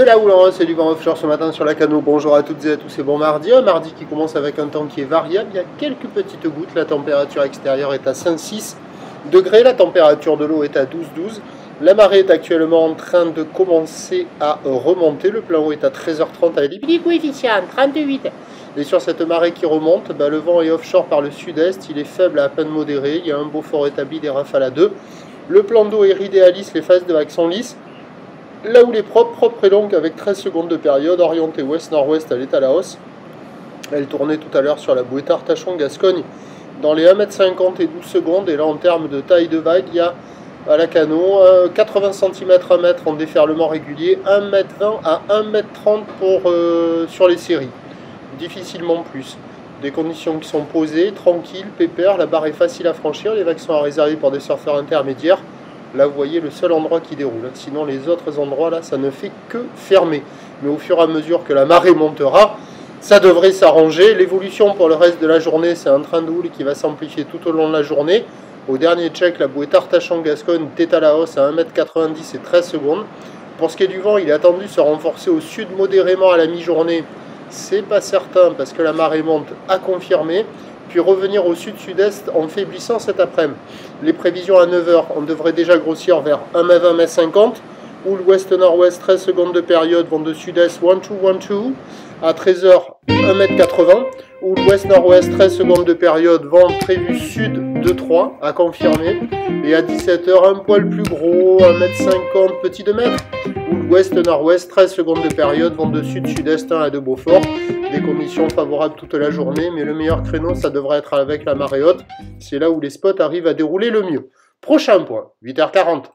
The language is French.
De la houle en hausse et du vent offshore ce matin sur la Cano. Bonjour à toutes et à tous et bon mardi. Un mardi qui commence avec un temps qui est variable. Il y a quelques petites gouttes. La température extérieure est à 5-6 degrés. La température de l'eau est à 12-12. La marée est actuellement en train de commencer à remonter. Le plein eau est à 13h30 avec des petits coefficients 38. Et sur cette marée qui remonte, le vent est offshore par le sud-est. Il est faible à peine modéré. Il y a un beau fort établi, des rafales à 2. Le plan d'eau est ridé à lisse. Les phases de vagues sont lisses. Là où il est propre et longue avec 13 secondes de période, orientée ouest-nord-ouest, elle est à la hausse. Elle tournait tout à l'heure sur la bouée Artachon-Gascogne dans les 1,50 m et 12 secondes. Et là, en termes de taille de vague, il y a à la Cano 80 cm à mètre en déferlement régulier, 1,20 m à 1,30 m sur les séries. Difficilement plus. Des conditions qui sont posées, tranquilles, pépères, la barre est facile à franchir, les vagues sont à réserver pour des surfeurs intermédiaires. Là, vous voyez le seul endroit qui déroule. Sinon, les autres endroits, là, ça ne fait que fermer. Mais au fur et à mesure que la marée montera, ça devrait s'arranger. L'évolution pour le reste de la journée, c'est un train de houle qui va s'amplifier tout au long de la journée. Au dernier check, la bouée Artachon-Gascogne était à la hausse à 1,90 m et 13 secondes. Pour ce qui est du vent, il est attendu se renforcer au sud modérément à la mi-journée. C'est pas certain parce que la marée monte à confirmer. Puis revenir au sud-sud-est en faiblissant cet après-midi. Les prévisions à 9 h, on devrait déjà grossir vers 1,20 m 50, où l'ouest-nord-ouest, 13 secondes de période, vont de sud-est 1-2-1-2, à 13 h, 1,80 m, où l'ouest-nord-ouest, 13 secondes de période, vent prévu sud 2-3, à confirmer, et à 17 h, un poil plus gros, 1,50 m, petit 2 mètres, où l'ouest-nord-ouest, 13 secondes de période, vent de sud-sud-est 1 à 2 Beaufort. Des conditions favorables toute la journée, mais le meilleur créneau, ça devrait être avec la marée haute. C'est là où les spots arrivent à dérouler le mieux. Prochain point, 8h40.